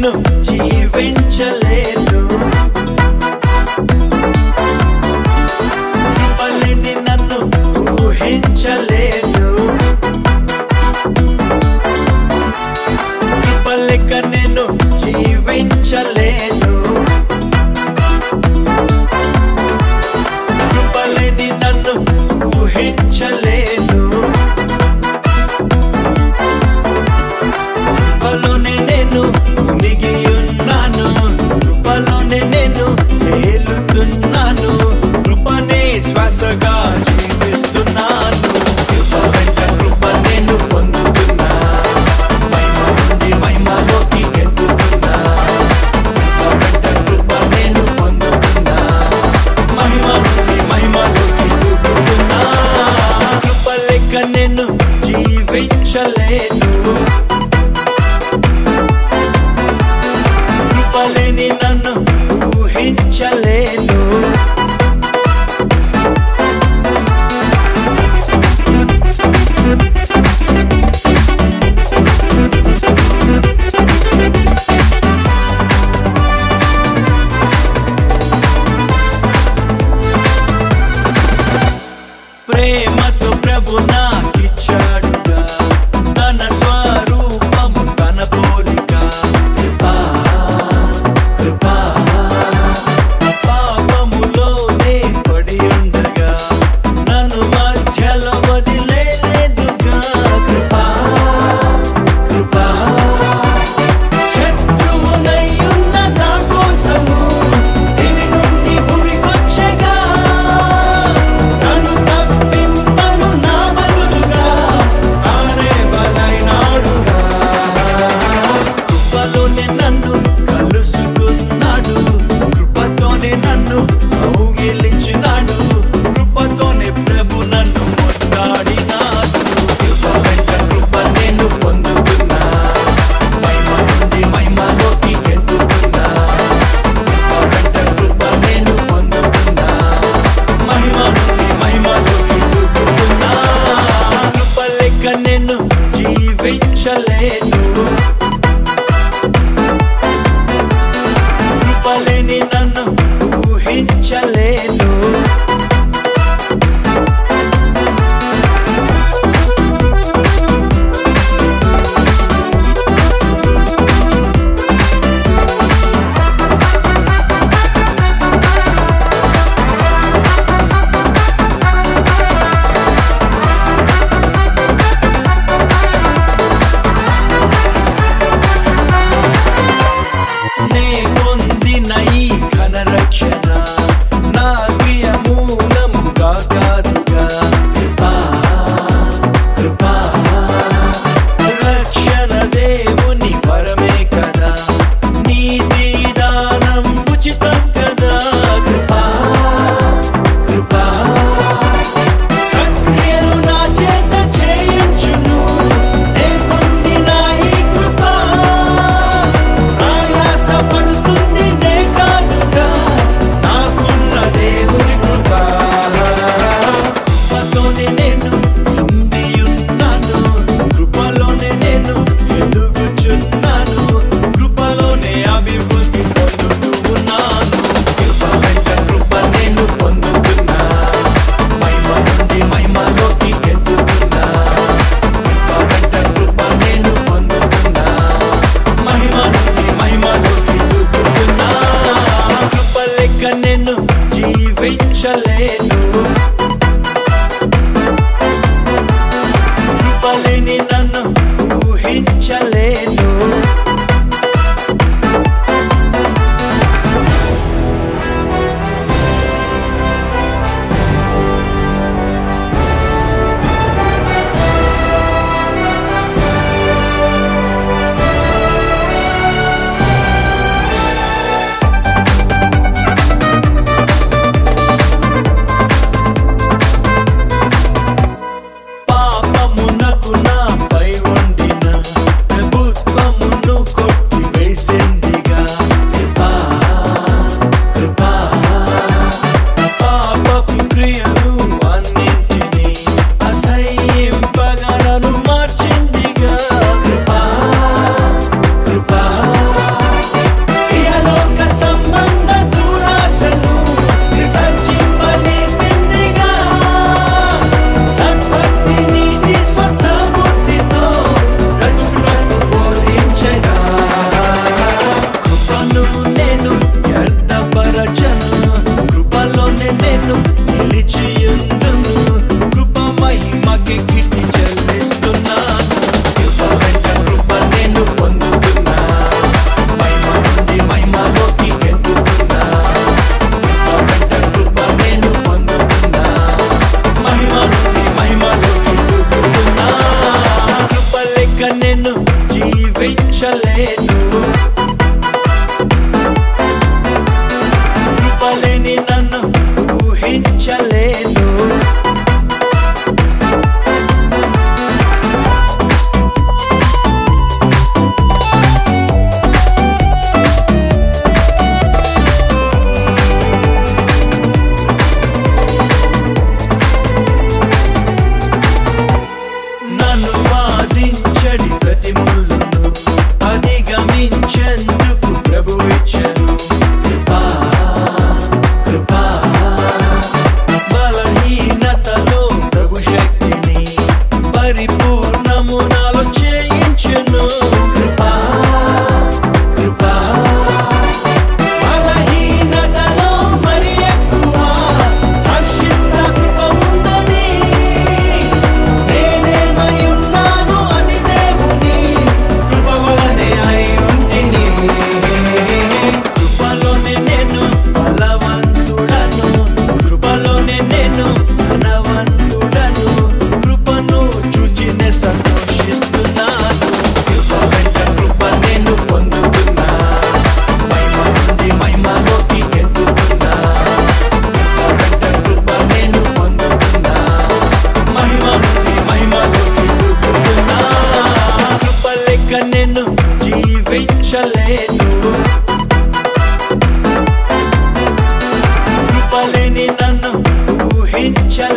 నిన్ను జీవించలేదు కృపలేని నన్ను ఊహించలేదు కృపలేక నేను జీవించలేదు కృపలేని నన్ను ఊహించలేదు కృపలోనే నేను మునిగి ఉన్నాను కృపలోనే నేను తేలుతున్నాను కృపనే శ్వాసగా జీవిస్తున్నాను కృప వెంట కృప నేను పొందుతున్నా మహిమ నుండి మహిమలోకి ఎత్తుతున్నా కృప వెంట కృప నేను పొందుతున్నా మహిమ నుండి మహిమలోకి దూకుతున్నా కృప లేక నేను జీవించలేదు కృపలేని నన్ను ఊహించలేదు ప్రేమతో ప్రభు నాకిచ్చాడుగా తన స్వరూపము తన పోలిక కృపా కృపా పాపములోనే పడి ఉండగా నన్ను మధ్యలో వదిలేదుగా కృపా కృపా శత్రువునయ్యున్న నా కోసము దివి నుండి భూమికొచ్చగా నన్ను తప్పింపను నా బదులుగా తానే బలైనాడుగా కృపలోనే నన్ను కలుసుకున్నాడు కృపతోనే నన్ను కౌగిలించినాడు కృపతోనే ప్రభు నన్ను ముద్దాడినాడు కృప వెంట కృప నేను పొందుతున్నా మహిమ నుండి మహిమలోకి ఎత్తుతున్నా కృప వెంట కృప నేను పొందుతున్నా మహిమ నుండి మహిమలోకి దూకుతున్నా కృప లేక నేను జీవించలేదు కృపలేని నన్ను ఊహించలేదు నే పొందిన ఈ ఘన రక్షణ నా ప్రియ మూలముగా కాదుగా కృపా కృపా రక్షణ దేవుని వరమే కదా నీతి దానం ఉచితం కదా కృపా కృపా సక్రియలు నా చేత చేయించును నే పొందిన ఈ కృపా ప్రయాసపడుతుంది నే కాదుగా నాకున్న దేవుని కృప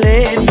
చూడలేను